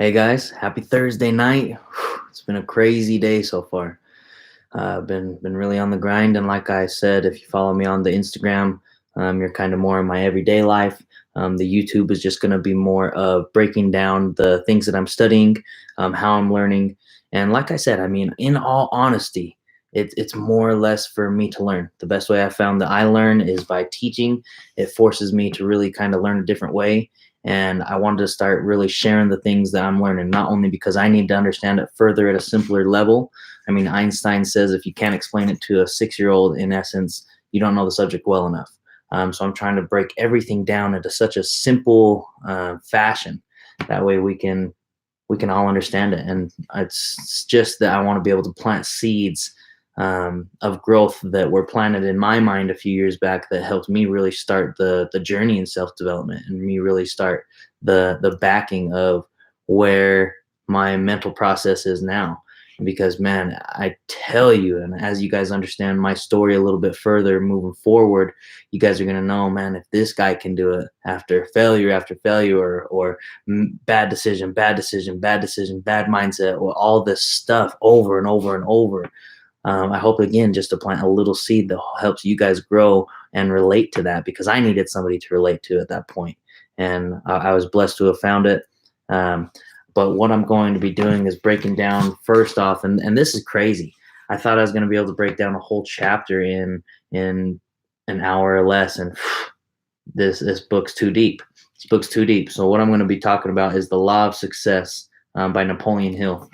Hey guys, happy Thursday night. It's been a crazy day so far. Been really on the grind, and like I said, if you follow me on the Instagram, you're kind of more in my everyday life. The YouTube is just going to be more of breaking down the things that I'm studying, how I'm learning, and like I said, I mean, in all honesty, it's more or less for me to learn. The best way I found that I learn is by teaching. It forces me to really kind of learn a different way, and I wanted to start really sharing the things that I'm learning, not only because I need to understand it further at a simpler level. I mean, Einstein says if you can't explain it to a 6-year-old, in essence, you don't know the subject well enough. So I'm trying to break everything down into such a simple fashion. That way we can all understand it. And it's just that I want to be able to plant seeds of growth that were planted in my mind a few years back that helped me really start the journey in self development, and me really start the backing of where my mental process is now. Because man, I tell you, and as you guys understand my story a little bit further moving forward, you guys are gonna know, man, if this guy can do it after failure, or bad decision, bad decision, bad decision, bad mindset, or all this stuff over and over and over. I hope again just to plant a little seed that helps you guys grow and relate to that, because I needed somebody to relate to at that point, and I was blessed to have found it. Um, but what I'm going to be doing is breaking down first off, and this is crazy. I thought I was going to be able to break down a whole chapter in an hour or less, and this book's too deep. This book's too deep. So what I'm going to be talking about is The Law of Success by Napoleon Hill.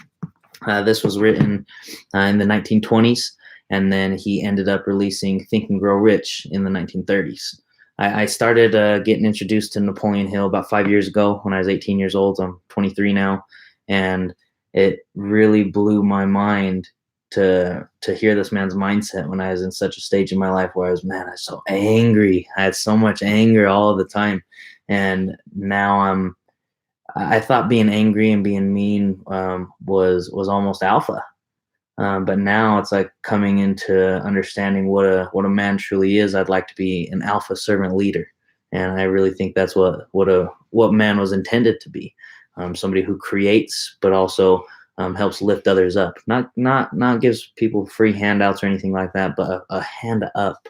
This was written in the 1920s, and then he ended up releasing Think and Grow Rich in the 1930s. I started getting introduced to Napoleon Hill about 5 years ago when I was 18 years old. I'm 23 now, and it really blew my mind to hear this man's mindset when I was in such a stage in my life where I was so angry. I had so much anger all the time, and now I thought being angry and being mean was almost alpha, but now it's like coming into understanding what a man truly is. I'd like to be an alpha servant leader, and I really think that's what man was intended to be. Somebody who creates, but also helps lift others up. Not gives people free handouts or anything like that, but a hand up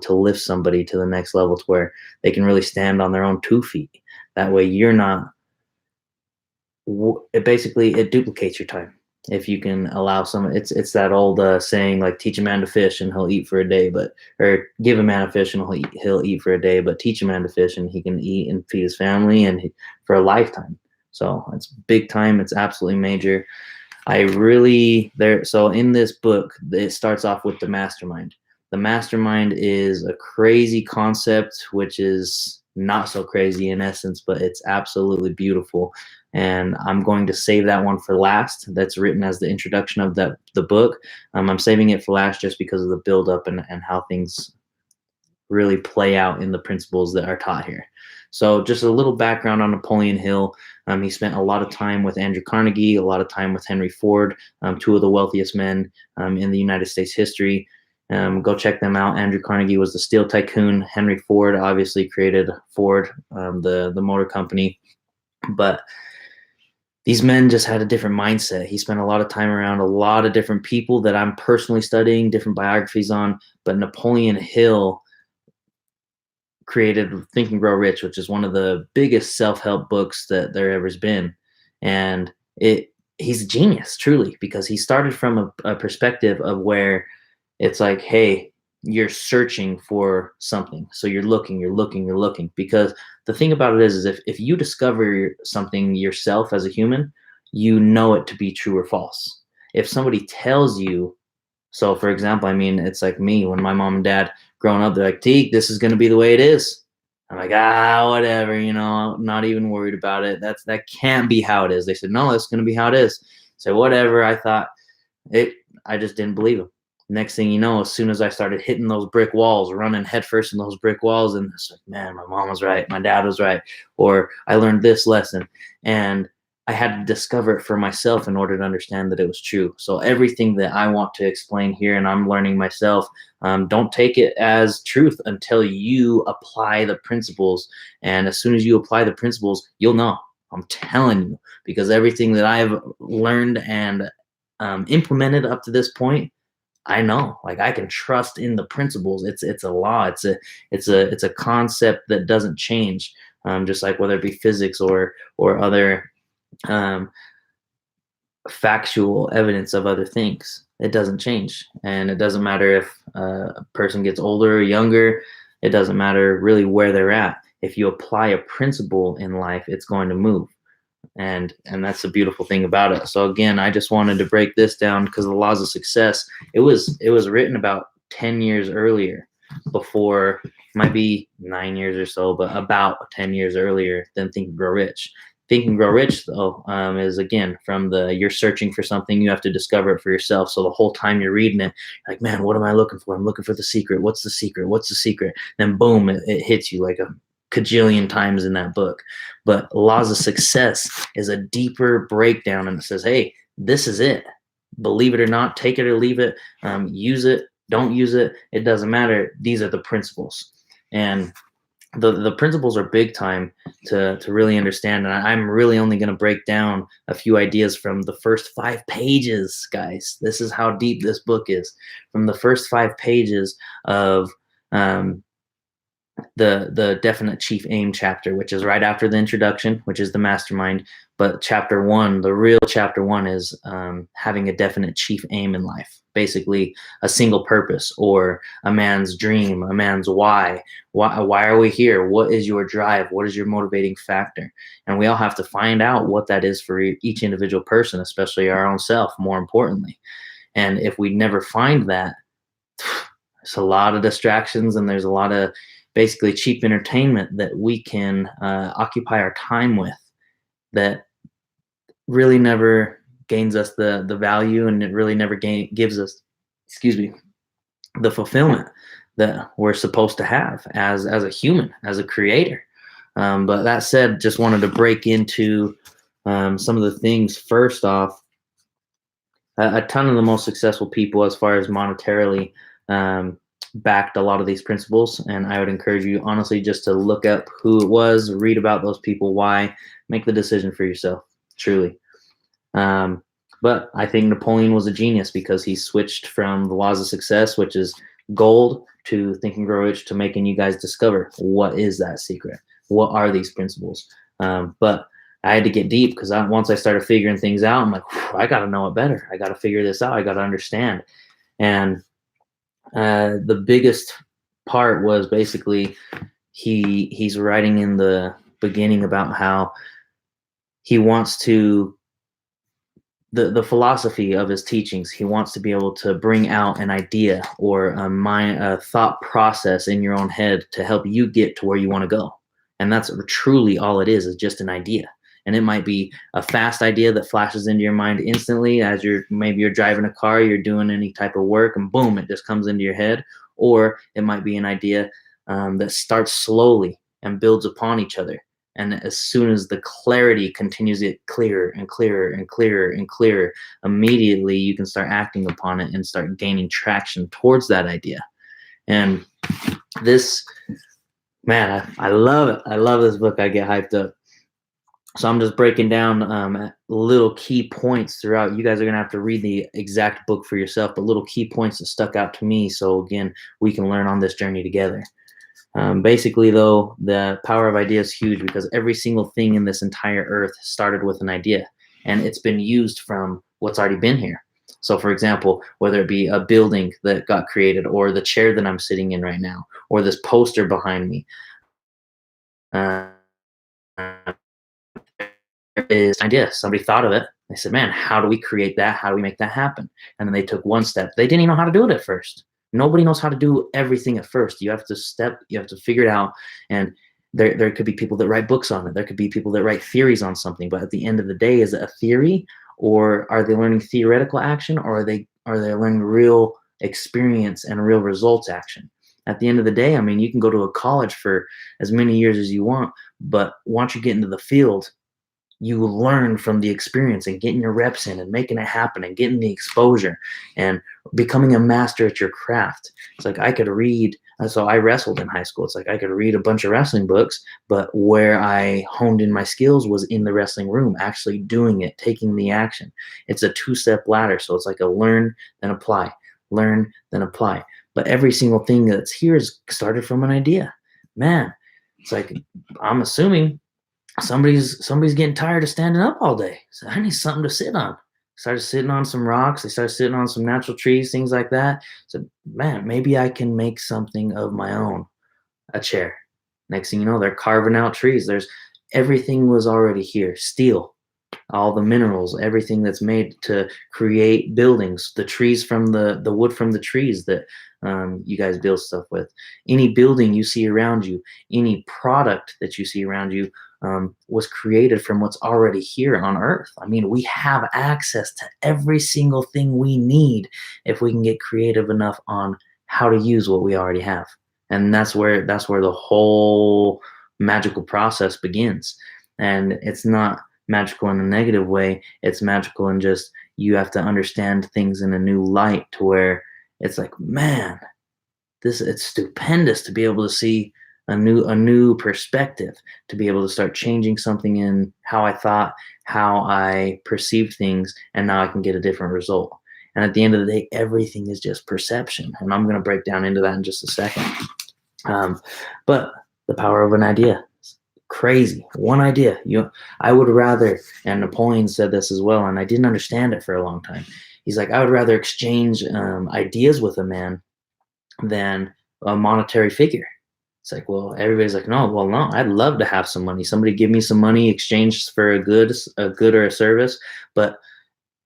to lift somebody to the next level, to where they can really stand on their own 2 feet. That way, you're not it duplicates your time if you can allow someone. It's that old saying, like, teach a man to fish and he'll eat for a day, or give a man a fish and he'll eat for a day, but teach a man to fish and he can eat and feed his family for a lifetime. So it's big time. It's absolutely major. So in this book, it starts off with the mastermind. The mastermind is a crazy concept, which is not so crazy in essence, but it's absolutely beautiful. And I'm going to save that one for last. That's written as the introduction of the book. I'm saving it for last just because of the build up and how things really play out in the principles that are taught here. So just a little background on Napoleon Hill. He spent a lot of time with Andrew Carnegie, a lot of time with Henry Ford, two of the wealthiest men in the United States history. Go check them out. Andrew Carnegie was the steel tycoon. Henry Ford obviously created Ford, the motor company. But these men just had a different mindset. He spent a lot of time around a lot of different people that I'm personally studying different biographies on. But Napoleon Hill created Think and Grow Rich, which is one of the biggest self-help books that there ever's been. And he's a genius, truly, because he started from a perspective of where it's like, hey, you're searching for something. So you're looking. Because the thing about it is if you discover something yourself as a human, you know it to be true or false. If somebody tells you, so for example, I mean, it's like me, when my mom and dad growing up, they're like, Teague, this is going to be the way it is. I'm like, whatever, not even worried about it. That can't be how it is. They said, no, it's going to be how it is. So whatever. I just didn't believe them. Next thing you know, as soon as I started hitting those brick walls, running headfirst in those brick walls, and it's like, man, my mom was right, my dad was right, or I learned this lesson, and I had to discover it for myself in order to understand that it was true. So everything that I want to explain here, and I'm learning myself, don't take it as truth until you apply the principles. And as soon as you apply the principles, you'll know. I'm telling you, because everything that I've learned and implemented up to this point, I know, like, I can trust in the principles. It's a law. It's a concept that doesn't change. Just like whether it be physics or other um, factual evidence of other things, it doesn't change. And it doesn't matter if a person gets older or younger. It doesn't matter really where they're at. If you apply a principle in life, it's going to move. And that's the beautiful thing about it. So again, I just wanted to break this down because the laws of success, it was written about 10 years earlier, before, might be 9 years or so, but about 10 years earlier than Think and Grow Rich. Think and Grow Rich, though, is again from the, you're searching for something, you have to discover it for yourself. So the whole time you're reading it, like, man, what am I looking for? I'm looking for the secret. What's the secret? What's the secret? Then boom, it hits you like a cajillion times in that book. But Laws of Success is a deeper breakdown, and it says, hey, this is it. Believe it or not, take it or leave it, use it, don't use it, it doesn't matter. These are the principles. And the principles are big time to really understand. And I'm really only going to break down a few ideas from the first 5 pages, guys. This is how deep this book is. From the first 5 pages of the definite chief aim chapter, which is right after the introduction, which is the mastermind. But chapter 1, the real chapter 1, is having a definite chief aim in life, basically a single purpose, or a man's dream, a man's why are we here? What is your drive? What is your motivating factor? And we all have to find out what that is for each individual person, especially our own self, more importantly. And if we never find that, there's a lot of distractions, and there's a lot of basically cheap entertainment that we can occupy our time with, that really never gains us the value, and it really never gives us, excuse me, the fulfillment that we're supposed to have as a human, as a creator. But that said, just wanted to break into some of the things. First off, a ton of the most successful people, as far as monetarily, backed a lot of these principles. And I would encourage you, honestly, just to look up who it was, read about those people, why, make the decision for yourself, truly. But I think Napoleon was a genius, because he switched from the laws of success, which is gold, to Think and Grow Rich, to making you guys discover what is that secret, what are these principles. But I had to get deep, because once I started figuring things out, I'm like, I got to know it better. I got to figure this out. I got to understand. And the biggest part was basically he's writing in the beginning about how he wants to, the philosophy of his teachings, he wants to be able to bring out an idea or a thought process in your own head to help you get to where you want to go. And that's truly all it is just an idea. And it might be a fast idea that flashes into your mind instantly as maybe you're driving a car, you're doing any type of work, and boom, it just comes into your head. Or it might be an idea that starts slowly and builds upon each other. And as soon as the clarity continues to get clearer and clearer and clearer and clearer, immediately you can start acting upon it and start gaining traction towards that idea. And this, man, I love it. I love this book. I get hyped up. So I'm just breaking down little key points throughout. You guys are going to have to read the exact book for yourself, but little key points that stuck out to me. So again, we can learn on this journey together. Basically, though, the power of ideas is huge, because every single thing in this entire earth started with an idea, and it's been used from what's already been here. So for example, whether it be a building that got created, or the chair that I'm sitting in right now, or this poster behind me, is an idea. Somebody thought of it. They said, man, how do we create that? How do we make that happen? And then they took one step. They didn't even know how to do it at first. Nobody knows how to do everything at first. You have to figure it out. And there could be people that write books on it. There could be people that write theories on something. But at the end of the day, is it a theory, or are they learning theoretical action, or are they learning real experience and real results action? At the end of the day, I mean, you can go to a college for as many years as you want, but once you get into the field, you learn from the experience and getting your reps in and making it happen and getting the exposure and becoming a master at your craft. It's like I could read So I wrestled in high school. It's like I could read a bunch of wrestling books, but where I honed in my skills was in the wrestling room, actually doing it, taking the action. It's a two-step ladder. So it's like a learn, then apply, learn, then apply. But every single thing that's here is started from an idea. Man, it's like I'm assuming somebody's getting tired of standing up all day. So I need something to sit on. Started sitting on some rocks. They started sitting on some natural trees, things like that. So man, maybe I can make something of my own, a chair. Next thing you know, they're carving out trees. There's everything was already here. Steel, all the minerals, everything that's made to create buildings, the trees from the wood from the trees that you guys build stuff with. Any building you see around you, any product that you see around you was created from what's already here on Earth. I mean, we have access to every single thing we need if we can get creative enough on how to use what we already have. And that's where the whole magical process begins. And it's not magical in a negative way. It's magical in just you have to understand things in a new light to where it's like, man, it's stupendous to be able to see a new perspective, to be able to start changing something in how I thought, how I perceived things, and now I can get a different result. And at the end of the day, everything is just perception. And I'm going to break down into that in just a second. But the power of an idea. Crazy. One idea. I would rather, and Napoleon said this as well, and I didn't understand it for a long time. He's like, I would rather exchange ideas with a man than a monetary figure. It's like, well, everybody's like, no, I'd love to have some money. Somebody give me some money, exchange for a good or a service, but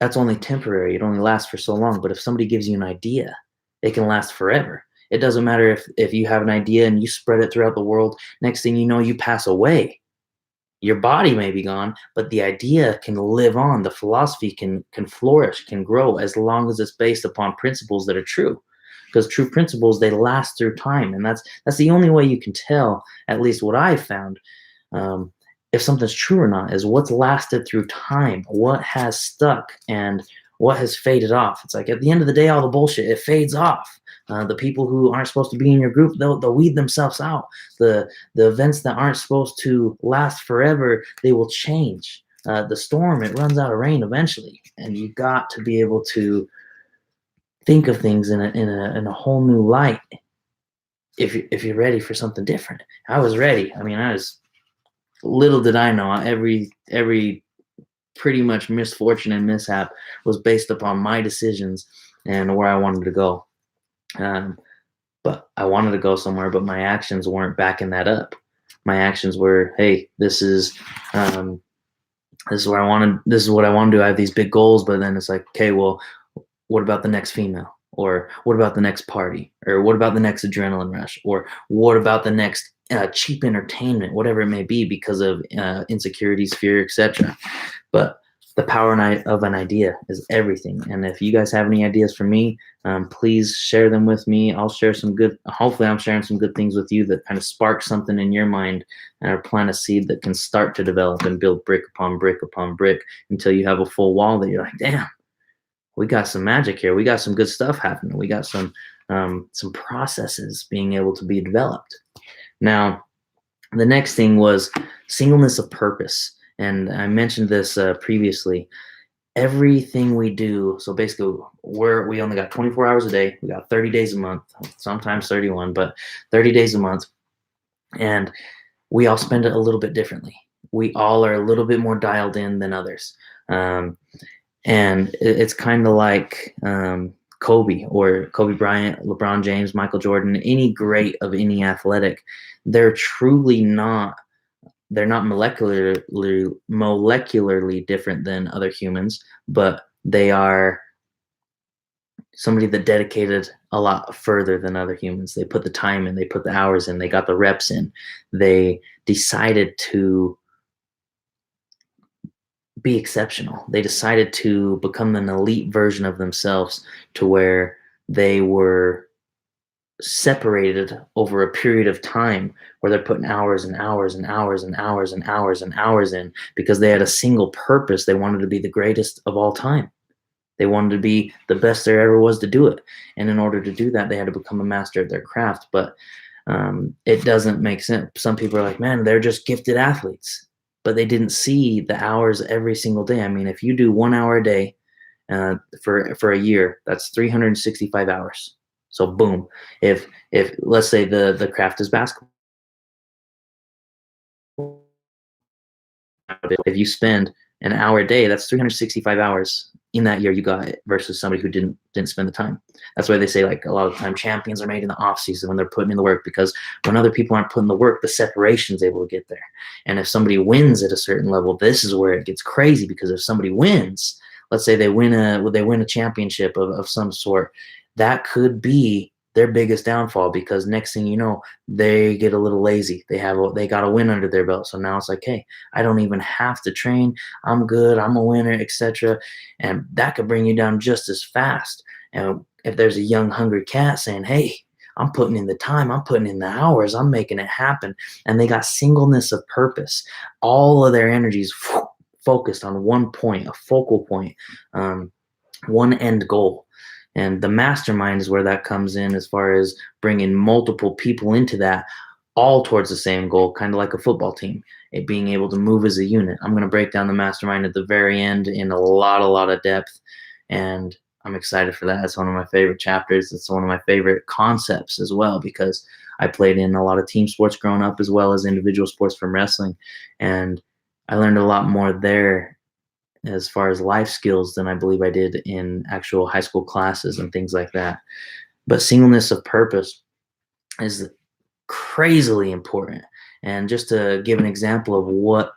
that's only temporary. It only lasts for so long. But if somebody gives you an idea, it can last forever. It doesn't matter if you have an idea and you spread it throughout the world. Next thing you know, you pass away. Your body may be gone, but the idea can live on. The philosophy can flourish, can grow, as long as it's based upon principles that are true. Because true principles, they last through time, and that's the only way you can tell, at least what I've found, if something's true or not, is what's lasted through time, what has stuck, and what has faded off. It's like at the end of the day, all the bullshit, it fades off. The people who aren't supposed to be in your group, they'll weed themselves out. The events that aren't supposed to last forever, they will change. The storm, it runs out of rain eventually, and you got to be able to think of things in a whole new light. If you're ready for something different, I was ready. I mean, little did I know, every pretty much misfortune and mishap was based upon my decisions and where I wanted to go. But I wanted to go somewhere, but my actions weren't backing that up. My actions were, hey, this is where I wanted. This is what I want to do. I have these big goals, but then it's like, okay, well, what about the next female? Or what about the next party? Or what about the next adrenaline rush? Or what about the next cheap entertainment, whatever it may be, because of insecurities, fear, etc. But the power of an idea is everything. And if you guys have any ideas for me, please share them with me. I'll share hopefully I'm sharing some good things with you that kind of spark something in your mind and plant a seed that can start to develop and build brick upon brick upon brick until you have a full wall that you're like, damn, we got some magic here. We got some good stuff happening. We got some processes being able to be developed. Now, the next thing was singleness of purpose. And I mentioned this previously. Everything we do, so basically we only got 24 hours a day. We got 30 days a month, sometimes 31, but 30 days a month. And we all spend it a little bit differently. We all are a little bit more dialed in than others. And it's kind of like Kobe Bryant, LeBron James, Michael Jordan, any great of any athletic. They're truly not molecularly different than other humans, but they are somebody that dedicated a lot further than other humans. They put the time in, they put the hours in, they got the reps in. They decided to be exceptional. They decided to become an elite version of themselves to where they were separated over a period of time where they're putting hours and hours and hours and hours and hours and hours in because they had a single purpose. They wanted to be the greatest of all time. They wanted to be the best there ever was to do it. And in order to do that, they had to become a master at their craft. But it doesn't make sense. Some people are like, man, they're just gifted athletes, but they didn't see the hours every single day. I mean, if you do 1 hour a day for a year, that's 365 hours. So boom, if let's say the craft is basketball, if you spend an hour a day, that's 365 hours in that year you got it versus somebody who didn't spend the time. That's why they say like a lot of the time champions are made in the off season when they're putting in the work, because when other people aren't putting the work, the separation is able to get there. And if somebody wins at a certain level, this is where it gets crazy, because if somebody wins, let's say they win a championship of some sort, that could be their biggest downfall, because next thing you know, they get a little lazy. They got a win under their belt. So now it's like, hey, I don't even have to train. I'm good. I'm a winner, etc. And that could bring you down just as fast. And if there's a young, hungry cat saying, hey, I'm putting in the time, I'm putting in the hours, I'm making it happen, and they got singleness of purpose, all of their energies focused on one point, a focal point, one end goal. And the mastermind is where that comes in, as far as bringing multiple people into that, all towards the same goal, kind of like a football team, it being able to move as a unit. I'm going to break down the mastermind at the very end in a lot of depth, and I'm excited for that. It's one of my favorite chapters. It's one of my favorite concepts as well, because I played in a lot of team sports growing up, as well as individual sports from wrestling, and I learned a lot more there as far as life skills than I believe I did in actual high school classes and things like that. But singleness of purpose is crazily important. And just to give an example of what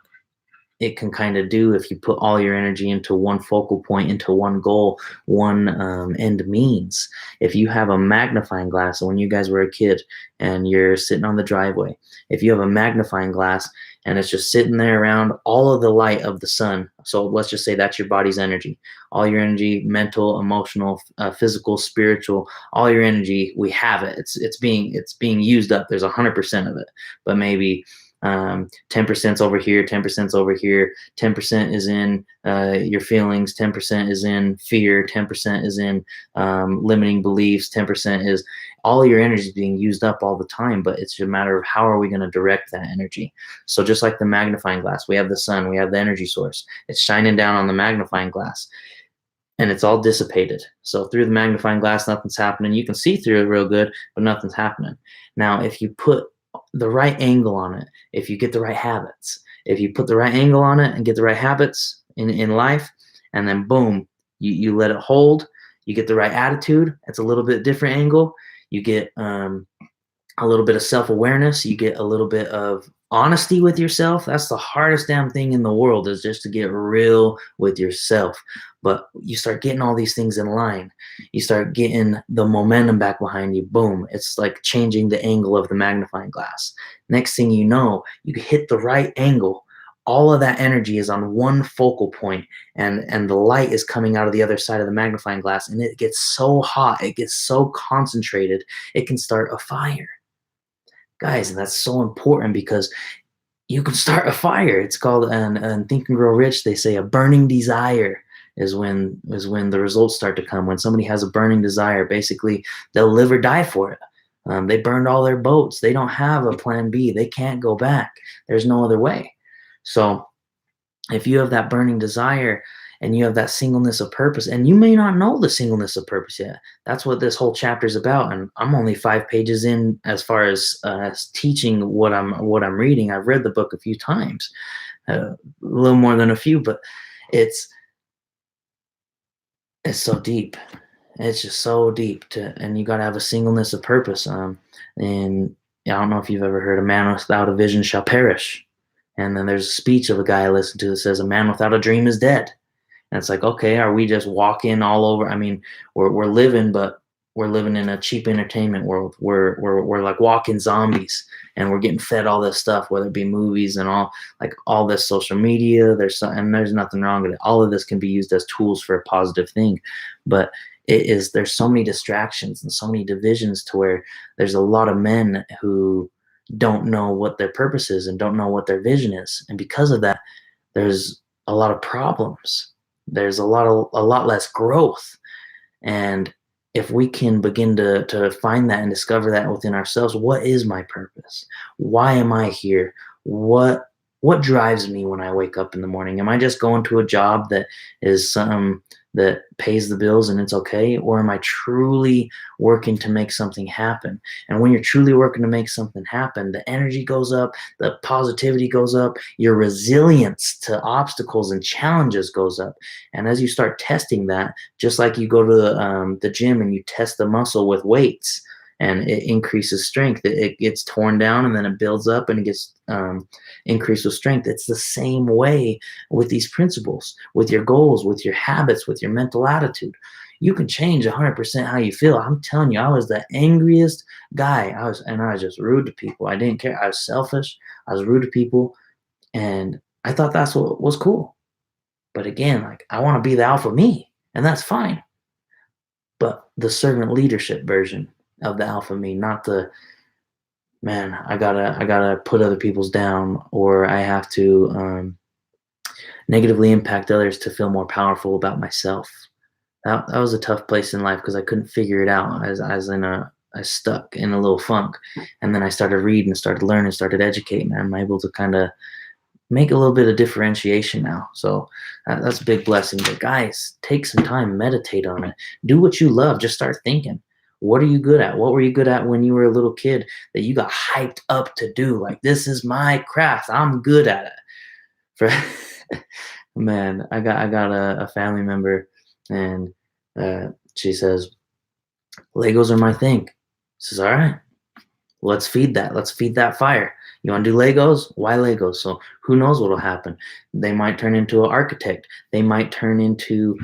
it can kind of do if you put all your energy into one focal point, into one goal, one end means. If you have a magnifying glass, when you guys were a kid and you're sitting on the driveway, if you have a magnifying glass and it's just sitting there around all of the light of the sun, so let's just say that's your body's energy, all your energy, mental, emotional, physical, spiritual, all your energy, we have it. It's being used up. There's 100% of it, but maybe 10% over here, 10% over here, 10% is in your feelings, 10% is in fear, 10% is in limiting beliefs, 10% is all your energy is being used up all the time, but it's a matter of how are we going to direct that energy. So just like the magnifying glass, we have the sun, we have the energy source, it's shining down on the magnifying glass, and it's all dissipated. So through the magnifying glass, nothing's happening. You can see through it real good, but nothing's happening. Now, if you put the right angle on it, if you get the right habits, if you put the right angle on it and get the right habits in life, and then boom, you let it hold, you get the right attitude, it's a little bit different angle, you get a little bit of self-awareness, you get a little bit of honesty with yourself. That's the hardest damn thing in the world, is just to get real with yourself. But you start getting all these things in line, you start getting the momentum back behind you, boom, it's like changing the angle of the magnifying glass. Next thing you know, you hit the right angle, all of that energy is on one focal point, and the light is coming out of the other side of the magnifying glass, and it gets so hot, it gets so concentrated, it can start a fire. Guys, and that's so important, because you can start a fire. It's called, and Think and Grow Rich, they say a burning desire is when the results start to come. When somebody has a burning desire, basically they'll live or die for it. They burned all their boats. They don't have a plan B. They can't go back. There's no other way. So if you have that burning desire and you have that singleness of purpose, and you may not know the singleness of purpose yet, that's what this whole chapter is about. And I'm only 5 pages in as far as teaching what I'm reading. I've read the book a few times, a little more than a few, but it's so deep. It's just so deep and you got to have a singleness of purpose. And I don't know if you've ever heard, a man without a vision shall perish. And then there's a speech of a guy I listened to that says, a man without a dream is dead. And it's like, okay, are we just walking all over? I mean, we're living, but we're living in a cheap entertainment world. We're like walking zombies, and we're getting fed all this stuff, whether it be movies and all this social media. There's nothing wrong with it. All of this can be used as tools for a positive thing, but there's so many distractions and so many divisions to where there's a lot of men who don't know what their purpose is and don't know what their vision is, and because of that, there's a lot of problems. there's a lot less growth. And if we can begin to find that and discover that within ourselves, what is my purpose? Why am I here? What drives me when I wake up in the morning? Am I just going to a job that is some that pays the bills and it's okay? Or am I truly working to make something happen? And when you're truly working to make something happen, the energy goes up, the positivity goes up, your resilience to obstacles and challenges goes up. And as you start testing that, just like you go to the gym and you test the muscle with weights, and it increases strength. It gets torn down and then it builds up and it gets increased with strength. It's the same way with these principles, with your goals, with your habits, with your mental attitude. You can change 100% how you feel. I'm telling you, I was the angriest guy. I was just rude to people. I didn't care. I was selfish. I was rude to people, and I thought that's what was cool. But again, like, I want to be the alpha me, and that's fine. But the servant leadership version of the alpha me, not the man, I gotta put other people's down, or I have to negatively impact others to feel more powerful about myself. That was a tough place in life because I couldn't figure it out. I stuck in a little funk, and then I started reading, started learning, started educating. I'm able to kind of make a little bit of differentiation now. So that's a big blessing. But guys, take some time, meditate on it. Do what you love. Just start thinking. What are you good at? What were you good at when you were a little kid that you got hyped up to do? Like, this is my craft. I'm good at it. For man, I got a family member, and she says, Legos are my thing. Says, all right, let's feed that. Let's feed that fire. You want to do Legos? Why Legos? So who knows what will happen? They might turn into an architect. They might turn into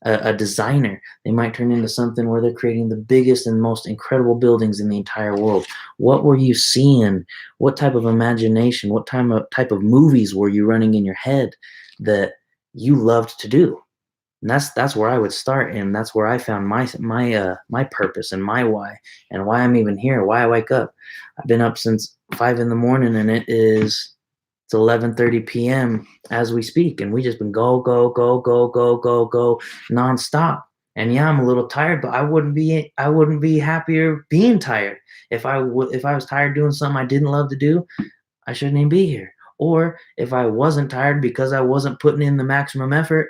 a designer. They might turn into something where they're creating the biggest and most incredible buildings in the entire world. What were you seeing? What type of imagination? What type of movies were you running in your head that you loved to do? And that's where I would start, and that's where I found my purpose and my why, and why I'm even here, why I wake up. I've been up since 5 in the morning, and it's 11:30 p.m. as we speak, and we just been go go go go go go go nonstop. And yeah, I'm a little tired, but I wouldn't be happier being tired. If I was tired doing something I didn't love to do, I shouldn't even be here. Or if I wasn't tired because I wasn't putting in the maximum effort,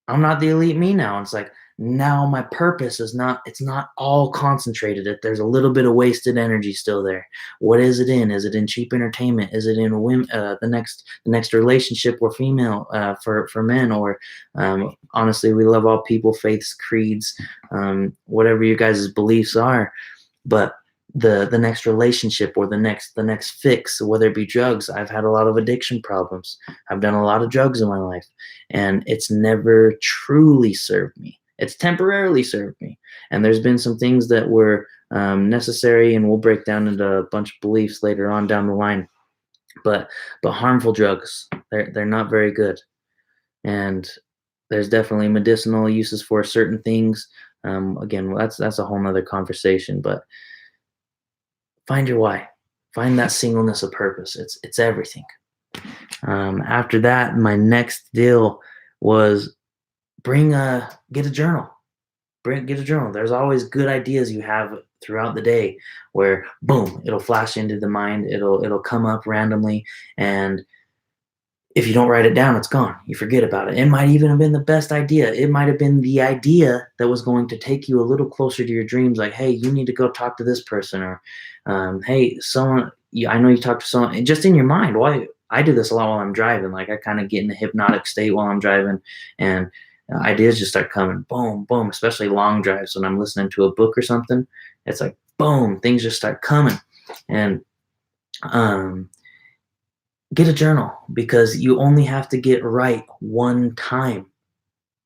I'm not the elite me now. It's like, now my purpose it's not all concentrated. There's a little bit of wasted energy still there. What is it in? Is it in cheap entertainment? Is it in women, the next relationship or female, for men? Or honestly, we love all people, faiths, creeds, whatever your guys' beliefs are. But the next relationship or the next fix, whether it be drugs. I've had a lot of addiction problems. I've done a lot of drugs in my life, and it's never truly served me. It's temporarily served me. And there's been some things that were necessary, and we'll break down into a bunch of beliefs later on down the line. But harmful drugs, they're not very good. And there's definitely medicinal uses for certain things. Again, that's a whole nother conversation. But find your why. Find that singleness of purpose. It's everything. After that, my next deal was get a journal. Get a journal. There's always good ideas you have throughout the day where boom, it'll flash into the mind. It'll come up randomly, and if you don't write it down, it's gone. You forget about it. It might even have been the best idea. It might have been the idea that was going to take you a little closer to your dreams. Like, hey, you need to go talk to this person, or hey, someone. I know you talked to someone, just in your mind. Why? I do this a lot while I'm driving. Like, I kind of get in a hypnotic state while I'm driving, and ideas just start coming. Boom, boom. Especially long drives when I'm listening to a book or something. It's like boom, things just start coming, and get a journal, because you only have to get right one time.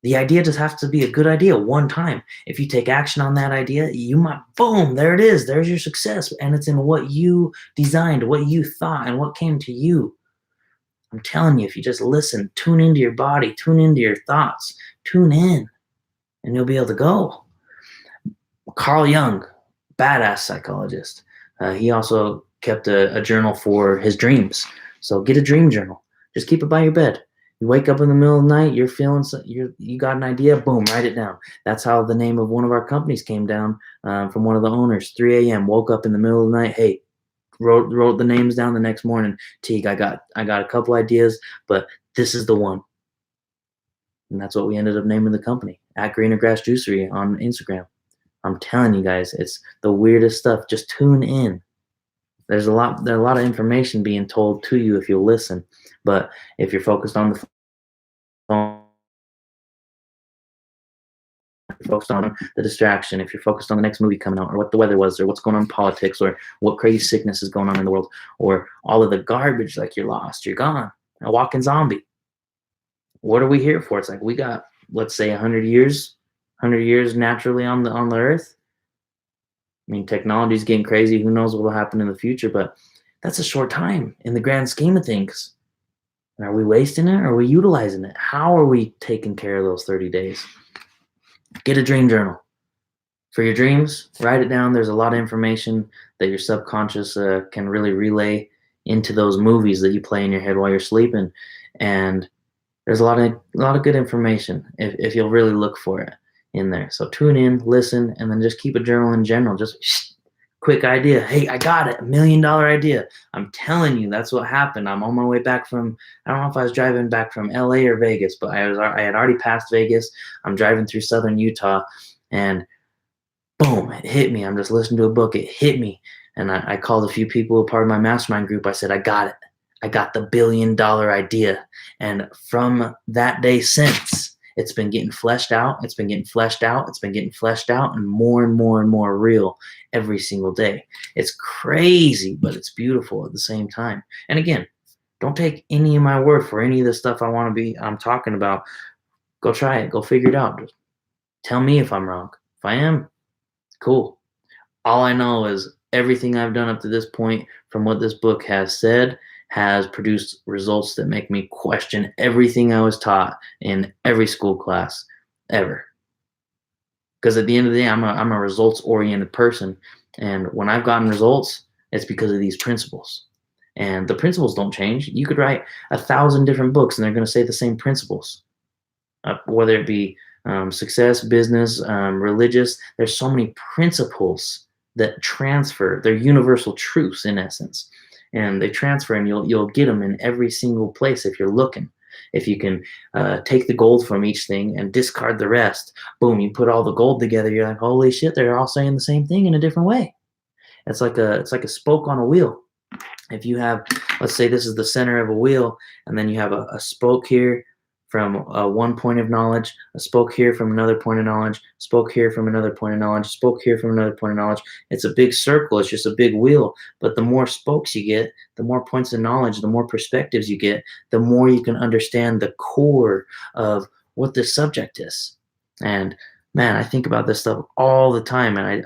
The idea just has to be a good idea one time. If you take action on that idea, you might, boom, there it is. There's your success. And it's in what you designed, what you thought, and what came to you. I'm telling you, if you just listen, tune into your body, tune into your thoughts, tune in, and you'll be able to go. Carl Jung, badass psychologist. He also kept a journal for his dreams. So get a dream journal. Just keep it by your bed. You wake up in the middle of the night, you're feeling, you got an idea, boom, write it down. That's how the name of one of our companies came down, from one of the owners. 3 a.m. Woke up in the middle of the night. Hey, wrote the names down the next morning. Teague, I got a couple ideas, but this is the one. And that's what we ended up naming the company, at Greener Grass Juicery on Instagram. I'm telling you guys, it's the weirdest stuff. Just tune in. There's a lot of information being told to you if you'll listen. But if you're focused on the phone, if you're focused on the distraction, if you're focused on the next movie coming out, or what the weather was, or what's going on in politics, or what crazy sickness is going on in the world, or all of the garbage, like you're lost, you're gone, a walking zombie. What are we here for? It's like we got, let's say, 100 years naturally on the earth. I mean, technology is getting crazy. Who knows what will happen in the future? But that's a short time in the grand scheme of things. And are we wasting it, or are we utilizing it? How are we taking care of those 30 days? Get a dream journal. For your dreams, write it down. There's a lot of information that your subconscious can really relay into those movies that you play in your head while you're sleeping. And there's a lot of good information if you'll really look for it in there. So tune in, listen, and then just keep a journal in general. Just quick idea. Hey, I got it. $1 million idea. I'm telling you, that's what happened. I'm on my way back from, I don't know if I was driving back from LA or Vegas, but I had already passed Vegas. I'm driving through southern Utah, and boom, it hit me. I'm just listening to a book. It hit me. And I called a few people, part of my mastermind group. I said, I got it. I got the $1 billion idea. And from that day since, it's been getting fleshed out. It's been getting fleshed out. It's been getting fleshed out, and more real every single day. It's crazy, but it's beautiful at the same time. And again, don't take any of my word for any of the stuff I'm talking about. Go try it. Go figure it out. Just tell me if I'm wrong. If I am, cool. All I know is everything I've done up to this point, from what this book has said, has produced results that make me question everything I was taught in every school class ever. Because at the end of the day, I'm a results-oriented person. And when I've gotten results, it's because of these principles. And the principles don't change. You could write 1,000 different books, and they're going to say the same principles. Whether it be success, business, religious, there's so many principles that transfer. They're universal truths in essence, and they transfer, and you'll get them in every single place if you're looking. If you can take the gold from each thing and discard the rest, boom, you put all the gold together. You're like, holy shit, they're all saying the same thing in a different way. It's like a spoke on a wheel. If you have, let's say this is the center of a wheel, and then you have a spoke here from one point of knowledge, a spoke here from another point of knowledge, spoke here from another point of knowledge, spoke here from another point of knowledge. It's a big circle. It's just a big wheel. But the more spokes you get, the more points of knowledge, the more perspectives you get, the more you can understand the core of what this subject is. And man, I think about this stuff all the time. And I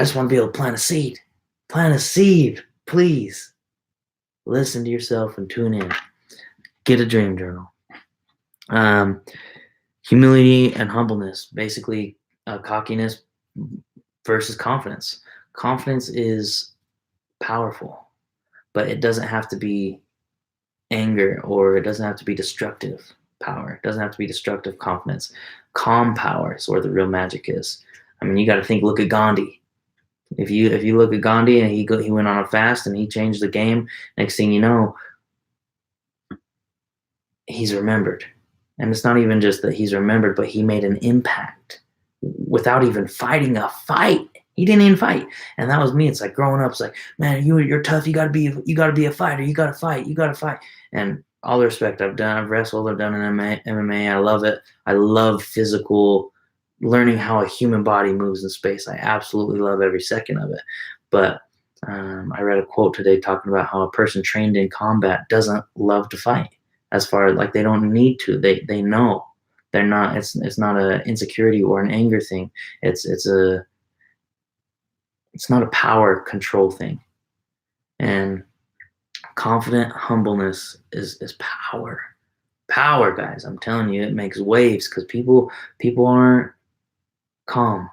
just want to be able to plant a seed. Plant a seed, please. Listen to yourself and tune in. Get a dream journal. Humility and humbleness, basically cockiness versus confidence. Confidence is powerful, but it doesn't have to be anger, or it doesn't have to be destructive power. It doesn't have to be destructive confidence. Calm power is where the real magic is. I mean, you got to think, look at Gandhi. If you look at Gandhi, and he went on a fast and he changed the game, next thing you know, he's remembered. And it's not even just that he's remembered, but he made an impact without even fighting a fight. He didn't even fight. And that was me. It's like growing up, it's like, man, you're tough. You gotta be a fighter. You gotta fight. And all the respect, I've wrestled, I've done MMA. I love it. I love physical, learning how a human body moves in space. I absolutely love every second of it. But I read a quote today talking about how a person trained in combat doesn't love to fight. As far as, like, they don't need to. They know they're not. It's not an insecurity or an anger thing. It's not a power control thing. And confident humbleness is power. Power, guys. I'm telling you, it makes waves, because people aren't calm.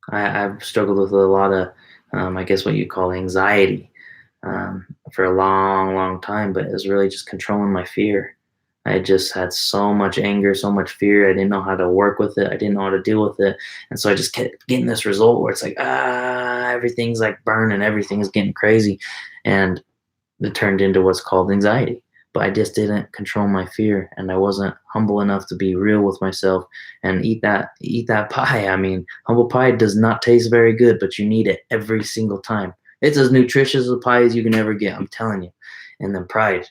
I've struggled with a lot of, I guess what you call anxiety. for a long, long time, but it was really just controlling my fear. I just had so much anger, so much fear. I didn't know how to work with it. I didn't know how to deal with it. And so I just kept getting this result where it's like, everything's like burning, everything's getting crazy. And it turned into what's called anxiety. But I just didn't control my fear, and I wasn't humble enough to be real with myself and eat that pie. I mean, humble pie does not taste very good, but you need it every single time. It's as nutritious a pie as you can ever get, I'm telling you. And then pride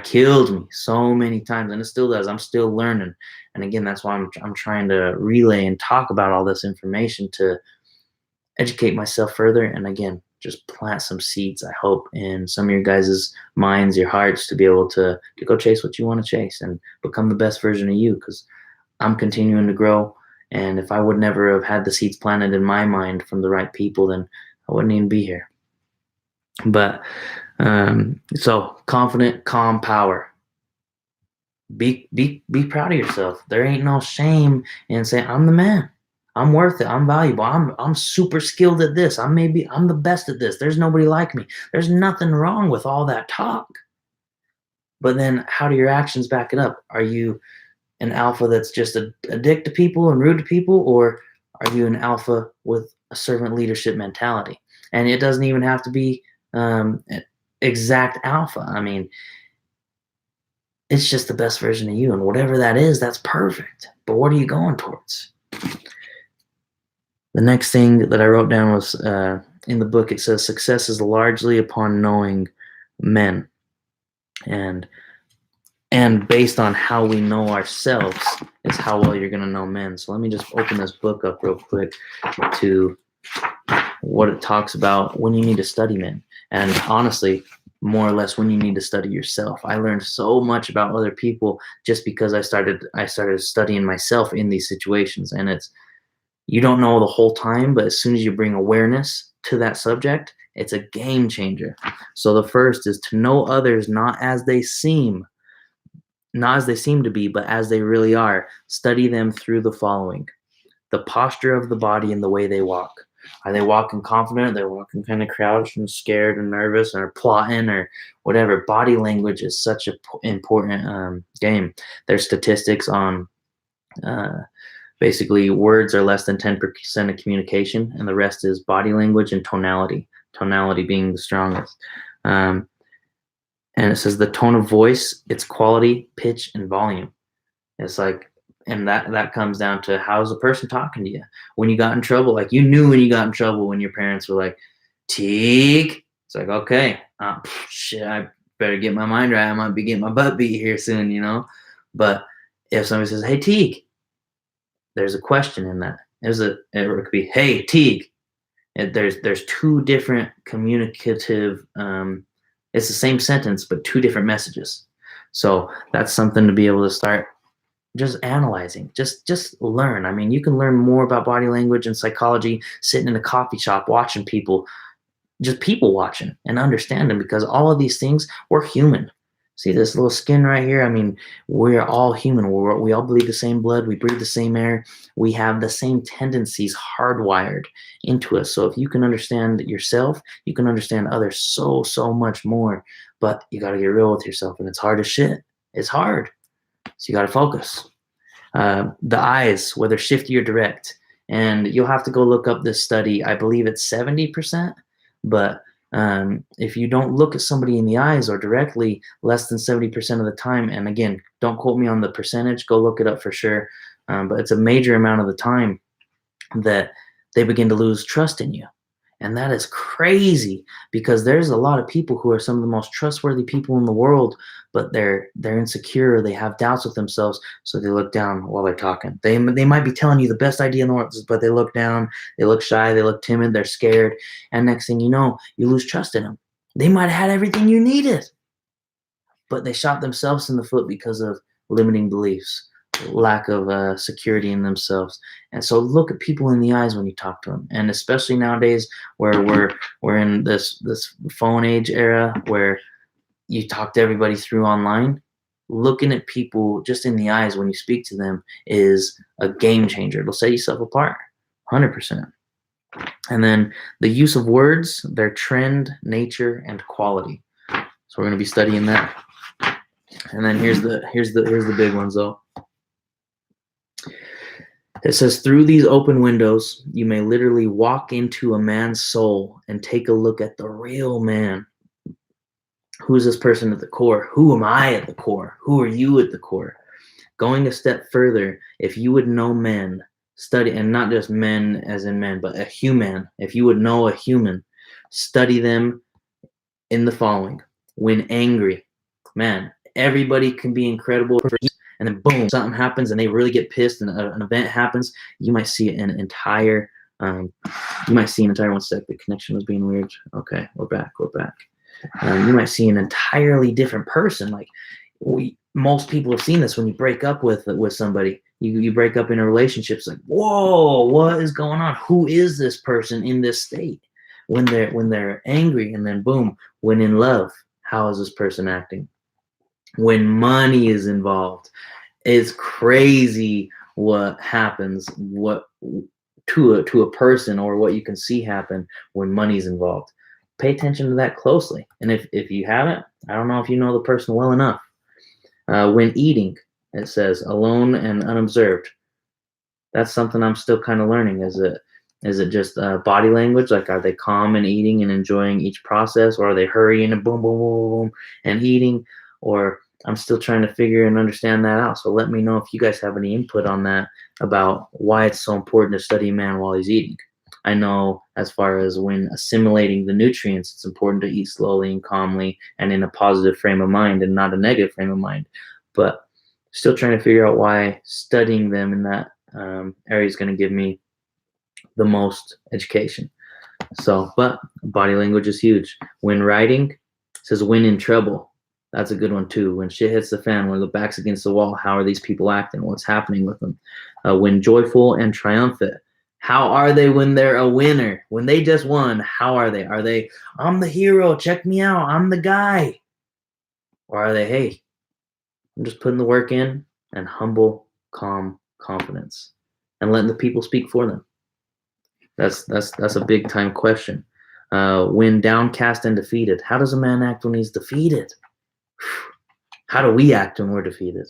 killed me so many times, and it still does. I'm still learning. And again, that's why I'm trying to relay and talk about all this information to educate myself further, and again, just plant some seeds, I hope, in some of your guys' minds, your hearts, to be able to go chase what you want to chase and become the best version of you, because I'm continuing to grow. And if I would never have had the seeds planted in my mind from the right people, then I wouldn't even be here. But so confident, calm power. Be proud of yourself. There ain't no shame in saying, I'm the man. I'm worth it. I'm valuable. I'm super skilled at this. I'm the best at this. There's nobody like me. There's nothing wrong with all that talk. But then how do your actions back it up? Are you an alpha that's just a dick to people and rude to people, or are you an alpha with a servant leadership mentality? And it doesn't even have to be exact alpha. I mean, it's just the best version of you, and whatever that is, that's perfect. But what are you going towards? The next thing that I wrote down was in the book, it says success is largely upon knowing men. And based on how we know ourselves is how well you're going to know men. So let me just open this book up real quick to what it talks about when you need to study men. And honestly, more or less when you need to study yourself. I learned so much about other people just because I started studying myself in these situations. And you don't know the whole time, but as soon as you bring awareness to that subject, it's a game changer. So the first is to know others not as they seem to be, but as they really are. Study them through the following: the posture of the body and the way they walk. Are they walking confident? Are they walking kind of crouched and scared and nervous, or plotting, or whatever? Body language is such an important game. There's statistics on basically words are less than 10% of communication, and the rest is body language and tonality being the strongest. And it says the tone of voice, its quality, pitch, and volume. It's like, and that comes down to how's the person talking to you when you got in trouble. Like, you knew when you got in trouble when your parents were like, Teague. It's like, okay, shit, I better get my mind right. I might be getting my butt beat here soon, But if somebody says, hey, Teague, there's a question in that. It could be, hey, Teague. There's two different communicative, it's the same sentence, but two different messages. So that's something to be able to start just analyzing, just learn. I mean, you can learn more about body language and psychology sitting in a coffee shop, watching people, just people watching and understanding, because all of these things, we're human. See this little skin right here? I mean, we're all human. We all bleed the same blood. We breathe the same air. We have the same tendencies hardwired into us. So if you can understand yourself, you can understand others so much more. But you got to get real with yourself, and it's hard as shit. It's hard. So you got to focus. The eyes, whether shifty or direct. And you'll have to go look up this study. I believe it's 70%, but if you don't look at somebody in the eyes or directly less than 70% of the time, and again, don't quote me on the percentage, go look it up for sure, but it's a major amount of the time that they begin to lose trust in you. And that is crazy, because there's a lot of people who are some of the most trustworthy people in the world, but they're insecure, they have doubts with themselves, so they look down while they're talking. They might be telling you the best idea in the world, but they look down, they look shy, they look timid, they're scared, and next thing you know, you lose trust in them. They might have had everything you needed, but they shot themselves in the foot because of limiting beliefs, lack of security in themselves. And so look at people in the eyes when you talk to them. And especially nowadays, where we're in this phone age era where you talk to everybody through online, looking at people just in the eyes when you speak to them is a game changer. It'll set yourself apart 100%. And then the use of words, their trend, nature, and quality. So we're going to be studying that. And then here's the big ones though. It says, through these open windows, you may literally walk into a man's soul and take a look at the real man. Who's this person at the core? Who am I at the core? Who are you at the core? Going a step further, if you would know men, study, and not just men as in men, but a human, if you would know a human, study them in the following. When angry, man, everybody can be incredible, and then boom, something happens and they really get pissed and an event happens. You might see an entire, one sec, the connection was being weird. Okay, we're back. You might see an entirely different person. Like most people have seen this when you break up with somebody. You break up in a relationship. It's like, whoa, what is going on? Who is this person in this state? When they're angry, and then boom, when in love, how is this person acting? When money is involved, it's crazy what happens to a person, or what you can see happen when money's involved. Pay attention to that closely. And if you haven't, I don't know if you know the person well enough. When eating, it says alone and unobserved. That's something I'm still kind of learning. Is it just body language? Like, are they calm and eating and enjoying each process, or are they hurrying and boom, boom, boom, boom, and eating? Or I'm still trying to figure and understand that out. So let me know if you guys have any input on that, about why it's so important to study a man while he's eating. I know as far as when assimilating the nutrients, it's important to eat slowly and calmly and in a positive frame of mind and not a negative frame of mind. But still trying to figure out why studying them in that area is going to give me the most education. So, but body language is huge. When writing, it says when in trouble. That's a good one too. When shit hits the fan, when the back's against the wall, how are these people acting? What's happening with them? When joyful and triumphant. How are they when they're a winner? When they just won, how are they? Are they, I'm the hero, check me out, I'm the guy? Or are they, hey, I'm just putting the work in, and humble, calm confidence, and letting the people speak for them? That's a big time question. When downcast and defeated, how does a man act when he's defeated? How do we act when we're defeated?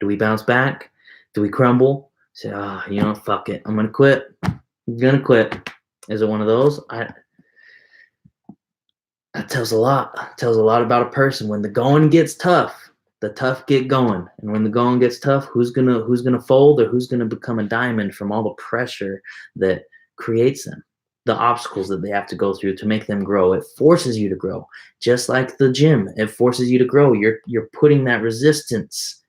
Do we bounce back? Do we crumble? Say, fuck it, I'm gonna quit. I'm gonna quit. Is it one of those? That tells a lot. It tells a lot about a person. When the going gets tough, the tough get going. And when the going gets tough, who's gonna fold, or who's gonna become a diamond from all the pressure that creates them? The obstacles that they have to go through to make them grow. It forces you to grow. Just like the gym, it forces you to grow. You're putting that resistance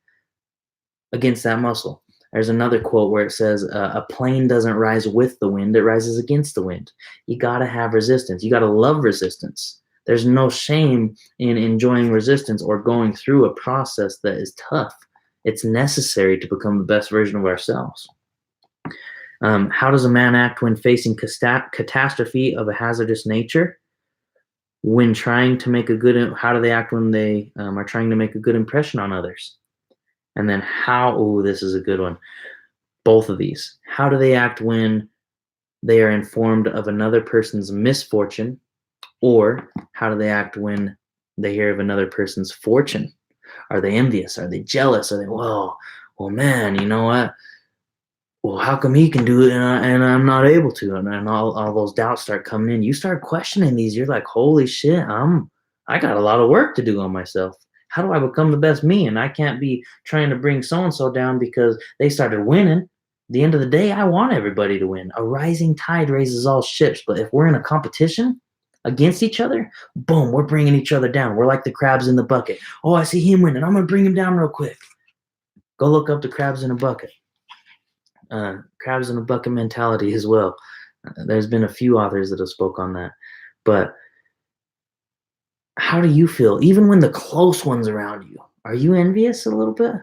against that muscle. There's another quote where it says, a plane doesn't rise with the wind, it rises against the wind. You gotta have resistance. You gotta love resistance. There's no shame in enjoying resistance or going through a process that is tough. It's necessary to become the best version of ourselves. How does a man act when facing catastrophe of a hazardous nature? When trying to make how do they act when they are trying to make a good impression on others? And then this is a good one. Both of these. How do they act when they are informed of another person's misfortune? Or how do they act when they hear of another person's fortune? Are they envious? Are they jealous? Are they, well, man, you know what? Well, how come he can do it and I'm not able to? And all those doubts start coming in. You start questioning these. You're like, holy shit, I got a lot of work to do on myself. How do I become the best me? And I can't be trying to bring so-and-so down because they started winning. At the end of the day, I want everybody to win. A rising tide raises all ships. But if we're in a competition against each other, boom, we're bringing each other down. We're like the crabs in the bucket. Oh, I see him winning. I'm going to bring him down real quick. Go look up the crabs in a bucket. Crabs in a bucket mentality as well. There's been a few authors that have spoke on that. But how do you feel, even when the close ones around you? Are you envious a little bit?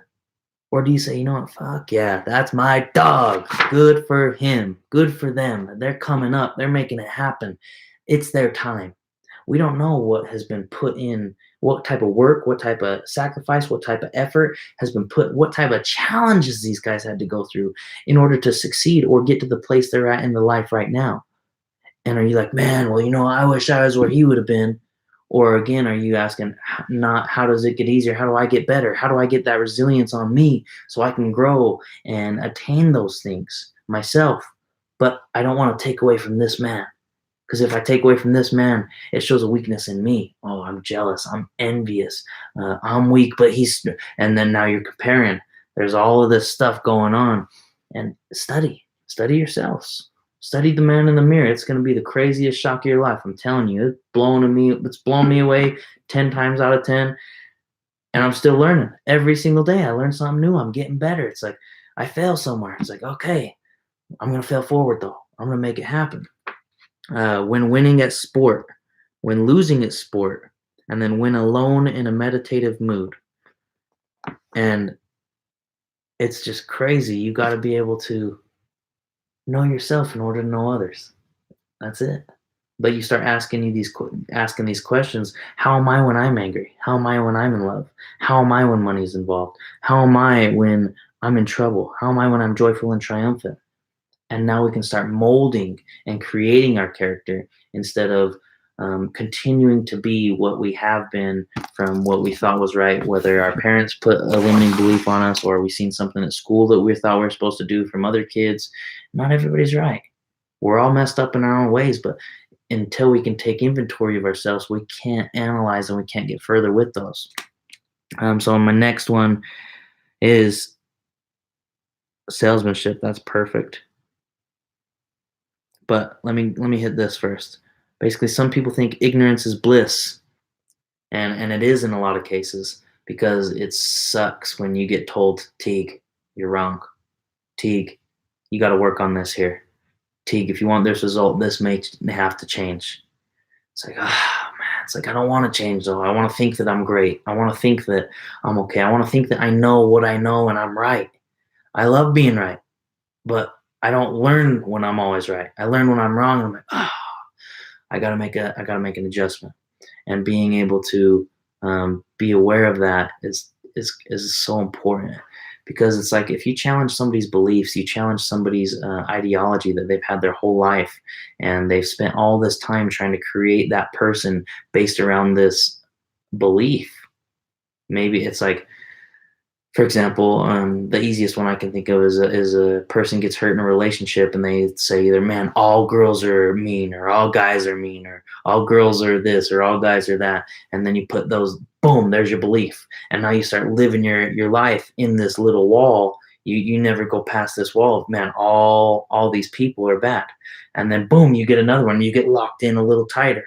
Or do you say, you know what, fuck yeah, that's my dog. Good for him. Good for them. They're coming up. They're making it happen. It's their time. We don't know what has been put in, what type of work, what type of sacrifice, what type of effort has been put, what type of challenges these guys had to go through in order to succeed or get to the place they're at in their life right now. And are you like, man, well, I wish I was where he would have been? Or again, are you asking, not how does it get easier? How do I get better? How do I get that resilience on me so I can grow and attain those things myself? But I don't want to take away from this man. Because if I take away from this man, it shows a weakness in me. Oh, I'm jealous. I'm envious. I'm weak, but he's. And then now you're comparing. There's all of this stuff going on. And study yourselves. Study the man in the mirror. It's going to be the craziest shock of your life. I'm telling you, it's blown me away 10 times out of 10. And I'm still learning every single day. I learn something new. I'm getting better. It's like I fail somewhere. It's like, okay, I'm going to fail forward though. I'm going to make it happen. When winning at sport, when losing at sport, and then when alone in a meditative mood. And it's just crazy. You got to be able to know yourself in order to know others. That's it. But you start asking these questions. How am I when I'm angry? How am I when I'm in love? How am I when money's involved? How am I when I'm in trouble? How am I when I'm joyful and triumphant? And now we can start molding and creating our character instead of continuing to be what we have been from what we thought was right, whether our parents put a limiting belief on us or we seen something at school that we thought we were supposed to do from other kids. Not everybody's right. We're all messed up in our own ways, but until we can take inventory of ourselves, we can't analyze and we can't get further with those. So my next one is salesmanship. That's perfect. But let me hit this first. Basically, some people think ignorance is bliss, and it is in a lot of cases because it sucks when you get told, Teague, you're wrong. Teague, you got to work on this here. Teague, if you want this result, this may have to change. It's like, ah, man, it's like I don't want to change though. I want to think that I'm great. I want to think that I'm okay. I want to think that I know what I know and I'm right. I love being right, but I don't learn when I'm always right. I learn when I'm wrong. And I'm like, oh, I gotta make an adjustment. And being able to be aware of that is so important because it's like if you challenge somebody's beliefs, you challenge somebody's ideology that they've had their whole life, and they've spent all this time trying to create that person based around this belief. Maybe it's like, for example, the easiest one I can think of is a person gets hurt in a relationship and they say either, man, all girls are mean or all guys are mean or all girls are this or all guys are that. And then you put those, boom, there's your belief. And now you start living your life in this little wall. You never go past this wall of, man, all these people are bad. And then boom, you get another one. You get locked in a little tighter.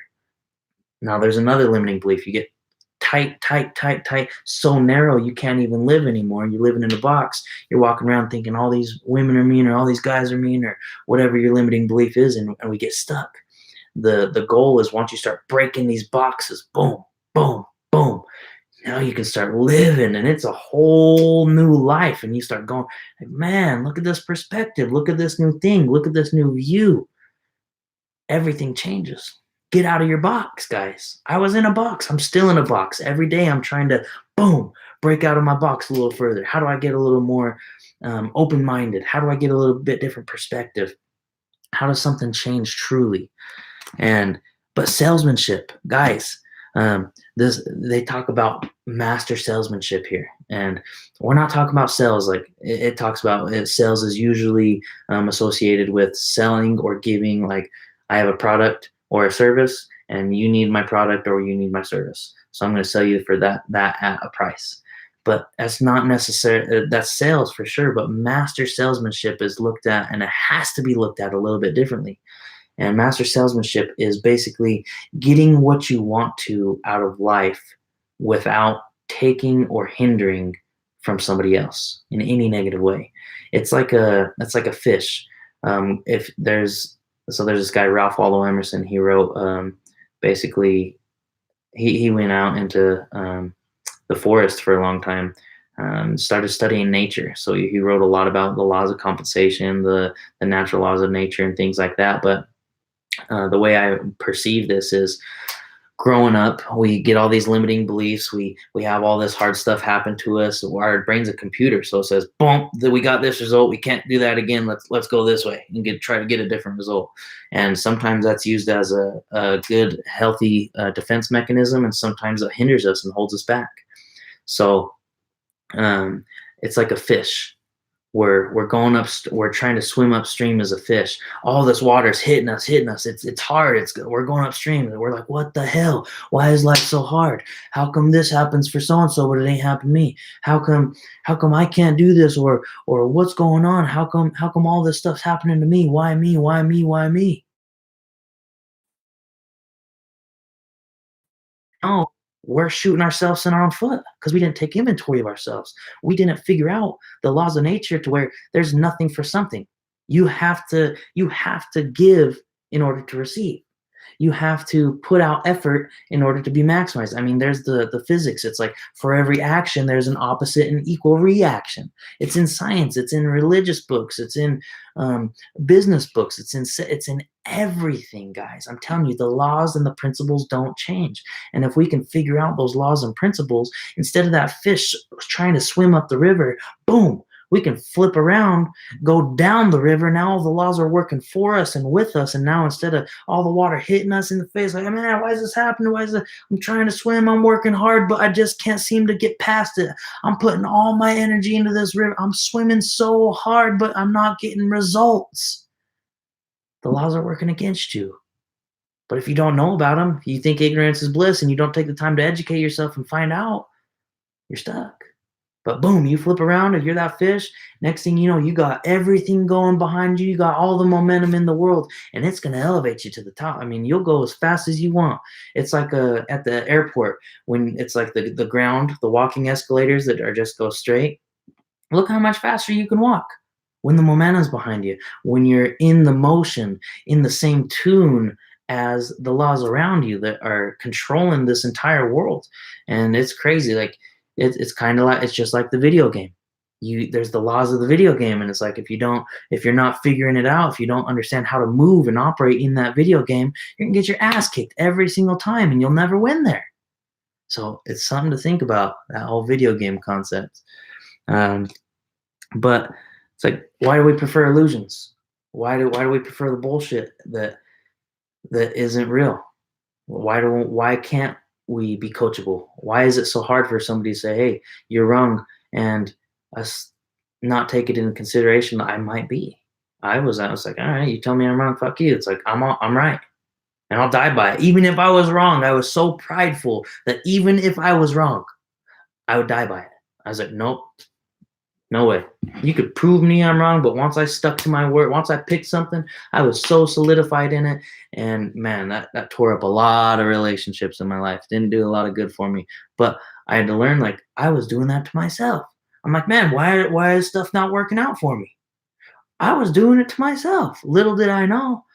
Now there's another limiting belief. You get tight, so narrow you can't even live anymore. You're living in a box. You're walking around thinking all these women are mean or all these guys are mean or whatever your limiting belief is, and we get stuck. The goal is once you start breaking these boxes, boom, boom, boom, now you can start living and it's a whole new life. And you start going, like, man, look at this perspective. Look at this new thing. Look at this new view. Everything changes. Get out of your box, guys. I was in a box. I'm still in a box. Every day I'm trying to, boom, break out of my box a little further. How do I get a little more open-minded? How do I get a little bit different perspective? How does something change truly? But salesmanship, guys, they talk about master salesmanship here, and we're not talking about sales like it talks about. Sales is usually associated with selling or giving. Like, I have a product or a service, and you need my product or you need my service, so I'm going to sell you for that at a price. But that's not necessarily that's sales for sure. But master salesmanship is looked at, and it has to be looked at a little bit differently. And master salesmanship is basically getting what you want to out of life without taking or hindering from somebody else in any negative way. It's like a fish. If there's this guy Ralph Waldo Emerson. He wrote basically he went out into the forest for a long time. Started studying nature. So he wrote a lot about the laws of compensation, the natural laws of nature, and things like that. But the way I perceive this is growing up, we get all these limiting beliefs. We have all this hard stuff happen to us. Our brain's a computer, so it says, "Boom, we got this result. We can't do that again. Let's go this way and try to get a different result." And sometimes that's used as a good, healthy defense mechanism, and sometimes it hinders us and holds us back. So um, it's like a fish. We're going up, we're trying to swim upstream as a fish. All this water's hitting us. It's hard. We're going upstream, and we're like, what the hell? Why is life so hard? How come this happens for so and so, but it ain't happened to me? How come I can't do this? Or what's going on? How come all this stuff's happening to me? Why me? Why me? Why me? No, we're shooting ourselves in our own foot because we didn't take inventory of ourselves. We didn't figure out the laws of nature to where there's nothing for something. You have to give in order to receive. You have to put out effort in order to be maximized. I mean, there's the physics. It's like for every action, there's an opposite and equal reaction. It's in science. It's in religious books. It's in business books. It's in everything, guys. I'm telling you, the laws and the principles don't change. And if we can figure out those laws and principles, instead of that fish trying to swim up the river, boom, we can flip around, go down the river. Now all the laws are working for us and with us. And now instead of all the water hitting us in the face, like, man, why is this happening? I'm trying to swim. I'm working hard, but I just can't seem to get past it. I'm putting all my energy into this river. I'm swimming so hard, but I'm not getting results. The laws are working against you. But if you don't know about them, you think ignorance is bliss and you don't take the time to educate yourself and find out, you're stuck. But boom, you flip around and you're that fish. Next thing you know, you got everything going behind you. You got all the momentum in the world, and it's going to elevate you to the top. I mean, you'll go as fast as you want. It's like at the airport when it's like the ground, the walking escalators that are just go straight. Look how much faster you can walk when the momentum's behind you, when you're in the motion, in the same tune as the laws around you that are controlling this entire world. And it's crazy. Like it's kind of like it's just like the video game. There's the laws of the video game, and it's like if you're not figuring it out, if you don't understand how to move and operate in that video game, you're gonna get your ass kicked every single time, and you'll never win there. So it's something to think about, that whole video game concept. Um, but it's like, why do we prefer illusions? Why do we prefer the bullshit that isn't real? Why can't we be coachable? Why is it so hard for somebody to say, "Hey, you're wrong," and us not take it into consideration that I might be? I was like, "All right, you tell me I'm wrong, fuck you." It's like I'm right, and I'll die by it. Even if I was wrong, I was so prideful that even if I was wrong, I would die by it. I was like, "Nope, no way. You could prove me I'm wrong," but once I stuck to my word, once I picked something, I was so solidified in it. And man, that tore up a lot of relationships in my life. Didn't do a lot of good for me. But I had to learn, like, I was doing that to myself. I'm like, man, why is stuff not working out for me? I was doing it to myself. Little did I know.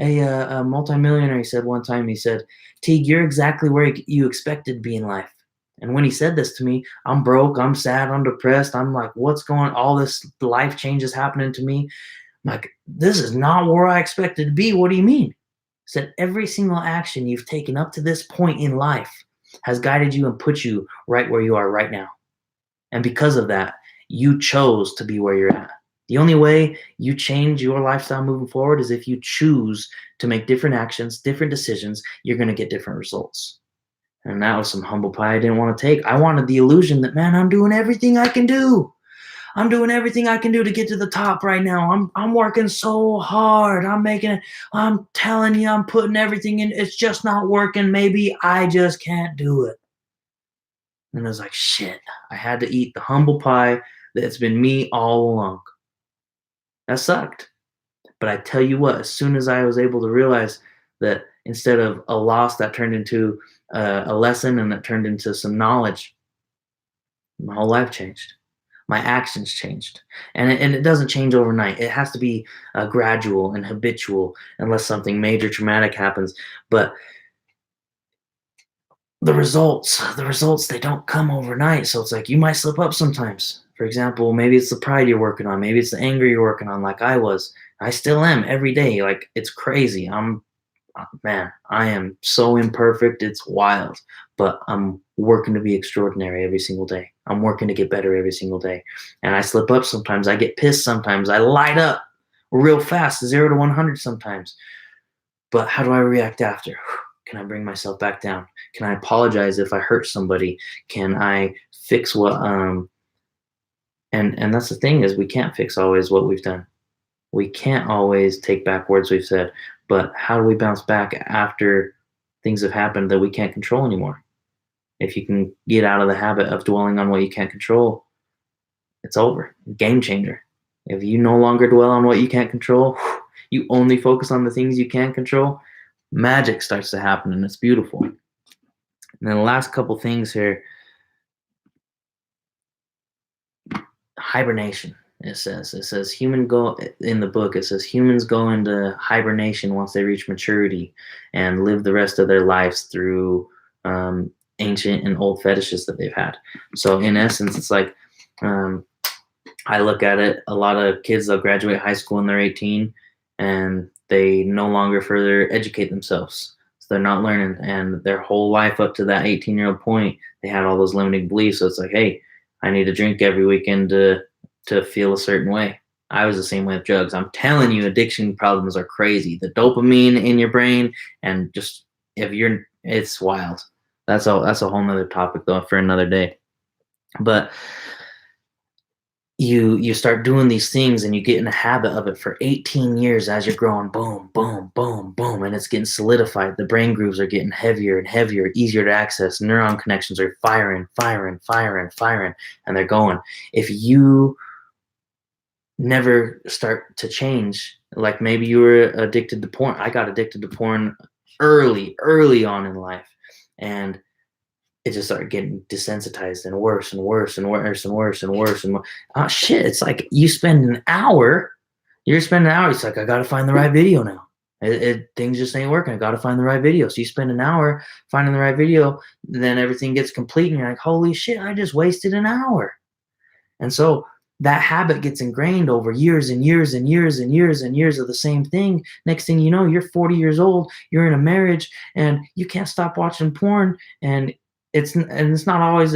A multimillionaire, he said one time, he said, "Teague, you're exactly where you expected to be in life." And when he said this to me, I'm broke, I'm sad, I'm depressed. I'm like, what's going on? All this life changes happening to me. I'm like, this is not where I expected to be. What do you mean? He said, every single action you've taken up to this point in life has guided you and put you right where you are right now. And because of that, you chose to be where you're at. The only way you change your lifestyle moving forward is if you choose to make different actions, different decisions, you're going to get different results. And that was some humble pie I didn't want to take. I wanted the illusion that, man, I'm doing everything I can do. I'm doing everything I can do to get to the top right now. I'm working so hard. I'm telling you, I'm putting everything in. It's just not working. Maybe I just can't do it. And I was like, shit, I had to eat the humble pie that's been me all along. That sucked. But I tell you what, as soon as I was able to realize that instead of a loss, that turned into a lesson, and that turned into some knowledge, my whole life changed. My actions changed. And it doesn't change overnight. It has to be gradual and habitual unless something major traumatic happens. But the results, they don't come overnight. So it's like you might slip up sometimes. For example, maybe it's the pride you're working on. Maybe it's the anger you're working on, like I was. I still am every day. Like, it's crazy. Man, I am so imperfect. It's wild, but I'm working to be extraordinary every single day. I'm working to get better every single day. And I slip up sometimes. I get pissed sometimes. I light up real fast, 0 to 100 sometimes. But how do I react after? Can I bring myself back down? Can I apologize if I hurt somebody? Can I fix what and that's the thing is we can't fix always what we've done. We can't always take back words we've said, but how do we bounce back after things have happened that we can't control anymore? If you can get out of the habit of dwelling on what you can't control, it's over. Game changer. If you no longer dwell on what you can't control, you only focus on the things you can control, magic starts to happen and it's beautiful. And then the last couple things here, hibernation. It says human go in the book. It says humans go into hibernation once they reach maturity and live the rest of their lives through ancient and old fetishes that they've had. So in essence, it's like I look at it. A lot of kids, they'll graduate high school when they're 18, and they no longer further educate themselves. So they're not learning, and their whole life up to that 18-year-old point, they had all those limiting beliefs. So it's like, hey, I need to drink every weekend to feel a certain way. I was the same way with drugs. I'm telling you, addiction problems are crazy. The dopamine in your brain, and just it's wild. That's a whole nother topic though for another day. But you start doing these things and you get in a habit of it for 18 years as you're growing, boom, boom, boom, boom, and it's getting solidified. The brain grooves are getting heavier and heavier, easier to access. Neuron connections are firing, and they're going. If you never start to change, like maybe you were addicted to porn. I got addicted to porn early on in life, and it just started getting desensitized and worse and worse and worse and worse and worse and more. Oh shit! It's like you spend an hour. You're spending an hour. It's like I got to find the right video now. Things just ain't working. I got to find the right video. So you spend an hour finding the right video, then everything gets complete, and you're like, holy shit! I just wasted an hour. And so that habit gets ingrained over years and years and years and years and years of the same thing. Next thing you know, you're 40 years old, you're in a marriage, and you can't stop watching porn. And it's not always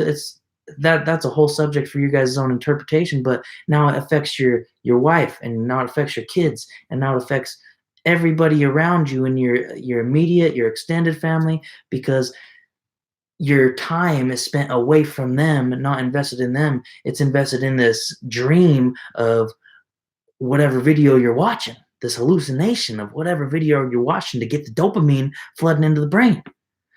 that's a whole subject for you guys' own interpretation. But now it affects your wife, and now it affects your kids, and now it affects everybody around you in your immediate, your extended family, because your time is spent away from them, not invested in them. It's invested in this dream of whatever video you're watching, this hallucination of whatever video you're watching to get the dopamine flooding into the brain.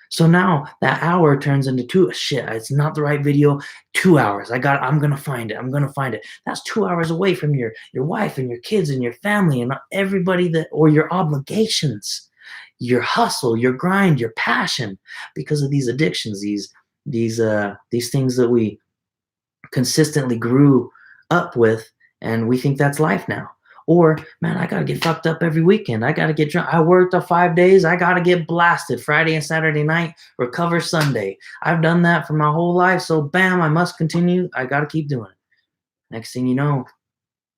So now that hour turns into shit, it's not the right video. 2 hours. I'm going to find it. That's 2 hours away from your wife and your kids and your family and everybody or your obligations, your hustle, your grind, your passion, because of these addictions, these things that we consistently grew up with, and we think that's life now. Or, man, I gotta get fucked up every weekend. I gotta get drunk. I worked 5 days. I gotta get blasted Friday and Saturday night, recover Sunday. I've done that for my whole life, so bam, I must continue. I gotta keep doing it. Next thing you know,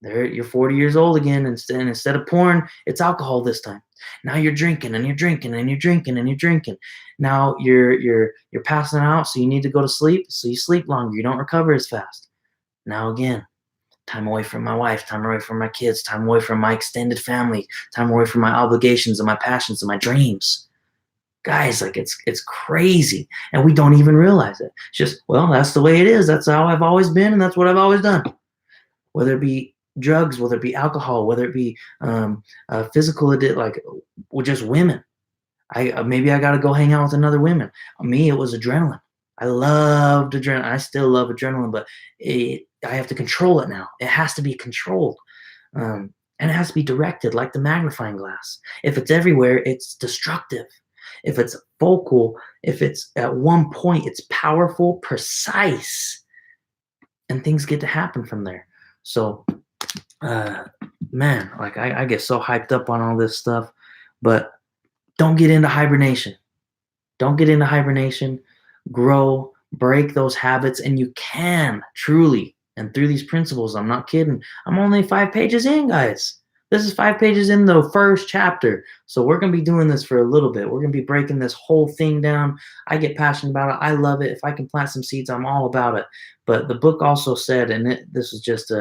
you're 40 years old again, and instead of porn, it's alcohol this time. Now you're drinking and you're drinking and you're drinking and you're drinking. Now you're passing out, so you need to go to sleep. So you sleep longer. You don't recover as fast. Now again, time away from my wife, time away from my kids, time away from my extended family, time away from my obligations and my passions and my dreams. Guys, like it's crazy, and we don't even realize it. It's just, well, that's the way it is. That's how I've always been, and that's what I've always done. Whether it be drugs, whether it be alcohol, whether it be physical addiction, like just women. Maybe I got to go hang out with another women. Me, it was adrenaline. I loved adrenaline. I still love adrenaline, but I have to control it now. It has to be controlled, and it has to be directed like the magnifying glass. If it's everywhere, it's destructive. If it's focal, if it's at one point, it's powerful, precise, and things get to happen from there. So, man, like I get so hyped up on all this stuff, but don't get into hibernation. Don't get into hibernation. Grow, break those habits, and you can truly. And through these principles, I'm not kidding. I'm only 5 pages in, guys. This is 5 pages in the first chapter. So we're going to be doing this for a little bit. We're going to be breaking this whole thing down. I get passionate about it. I love it. If I can plant some seeds, I'm all about it. But the book also said, and this is just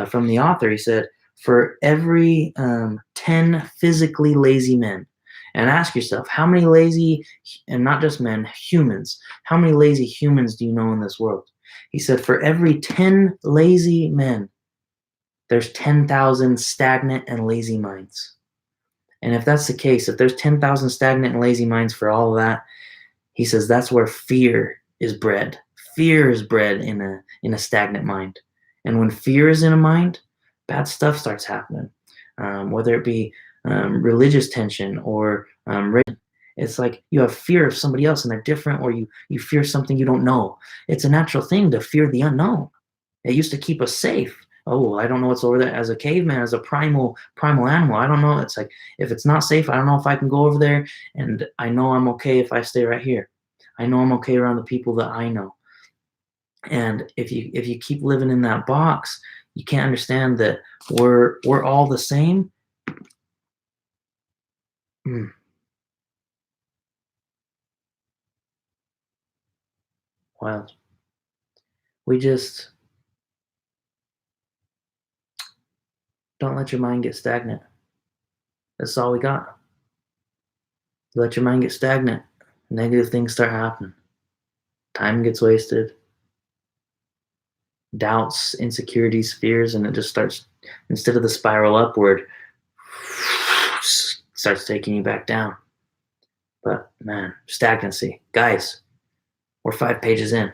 from the author, he said, for every 10 physically lazy men, and ask yourself, how many lazy, and not just men, humans, how many lazy humans do you know in this world? He said, for every 10 lazy men, there's 10,000 stagnant and lazy minds. And if that's the case, if there's 10,000 stagnant and lazy minds for all of that, he says that's where fear is bred. Fear is bred in a stagnant mind. And when fear is in a mind, bad stuff starts happening. Whether it be religious tension or it's like you have fear of somebody else and they're different, or you fear something you don't know. It's a natural thing to fear the unknown. It used to keep us safe. Oh, I don't know what's over there. As a caveman, as a primal animal, I don't know. It's like, if it's not safe, I don't know if I can go over there, and I know I'm okay if I stay right here. I know I'm okay around the people that I know. And if you keep living in that box, you can't understand that we're all the same. Well, we just don't let your mind get stagnant. That's all we got. Let your mind get stagnant. Negative things start happening. Time gets wasted. Doubts, insecurities, fears, and it just starts, instead of the spiral upward, starts taking you back down. But man, stagnancy. Guys, we're 5 pages in.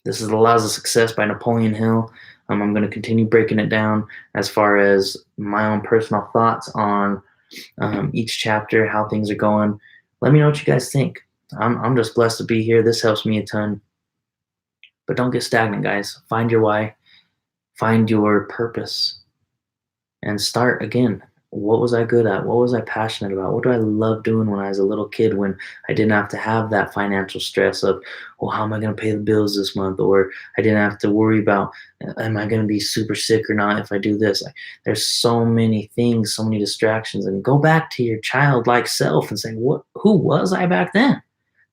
This is The Laws of Success by Napoleon Hill. I'm going to continue breaking it down as far as my own personal thoughts on each chapter, how things are going. Let me know what you guys think. I'm just blessed to be here. This helps me a ton. But don't get stagnant, guys. Find your why. Find your purpose. And start again. What was I good at? What was I passionate about? What do I love doing when I was a little kid, when I didn't have to have that financial stress of, well, how am I going to pay the bills this month? Or I didn't have to worry about, am I going to be super sick or not if I do this? There's so many things, so many distractions. And go back to your childlike self and say, who was I back then?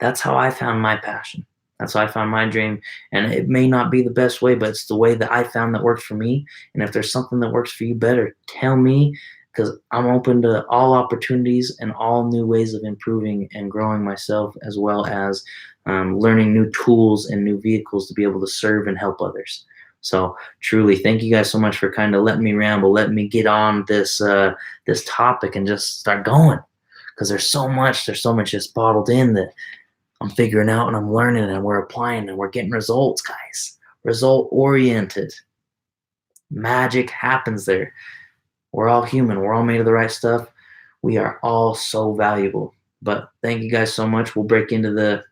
That's how I found my passion. That's how I found my dream. And it may not be the best way, but it's the way that I found that works for me. And if there's something that works for you better, tell me, because I'm open to all opportunities and all new ways of improving and growing myself, as well as learning new tools and new vehicles to be able to serve and help others. So truly, thank you guys so much for kind of letting me ramble, letting me get on this this topic and just start going, because there's so much just bottled in that I'm figuring out and I'm learning and we're applying and we're getting results, guys. Result oriented. Magic happens there. We're all human. We're all made of the right stuff. We are all so valuable. But thank you guys so much. We'll break into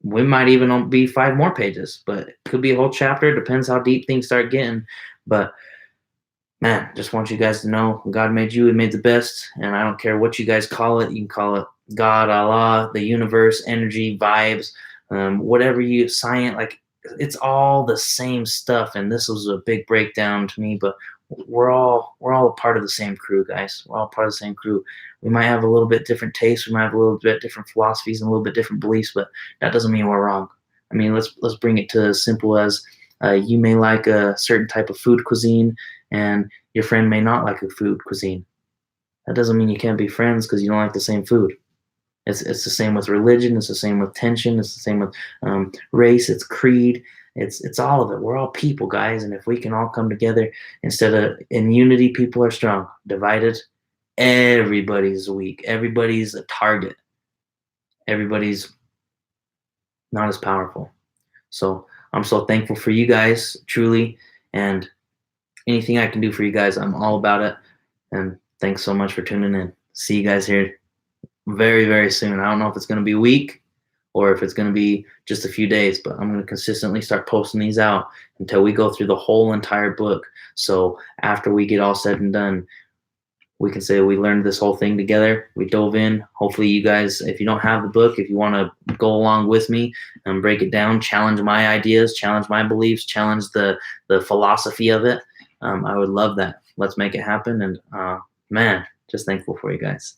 we might even be 5 more pages, but it could be a whole chapter. Depends how deep things start getting. But man, just want you guys to know, God made you. He made the best. And I don't care what you guys call it. You can call it God, Allah, the universe, energy, vibes, whatever you science, like, it's all the same stuff. And this was a big breakdown to me, but we're all a part of the same crew, guys. We're all part of the same crew. We might have a little bit different tastes, we might have a little bit different philosophies and a little bit different beliefs, but that doesn't mean we're wrong. I mean, let's bring it to as simple as you may like a certain type of food cuisine and your friend may not like a food cuisine. That doesn't mean you can't be friends because you don't like the same food. It's the same with religion. It's the same with tension. It's the same with race. It's creed. It's all of it. We're all people, guys. And if we can all come together, instead of in unity, people are strong. Divided, everybody's weak. Everybody's a target. Everybody's not as powerful. So I'm so thankful for you guys, truly. And anything I can do for you guys, I'm all about it. And thanks so much for tuning in. See you guys here very, very soon. I don't know if it's going to be a week or if it's going to be just a few days, but I'm going to consistently start posting these out until we go through the whole entire book. So after we get all said and done, we can say we learned this whole thing together. We dove in. Hopefully you guys, if you don't have the book, if you want to go along with me and break it down, challenge my ideas, challenge my beliefs, challenge the philosophy of it, I would love that. let's make it happen. And man, just thankful for you guys.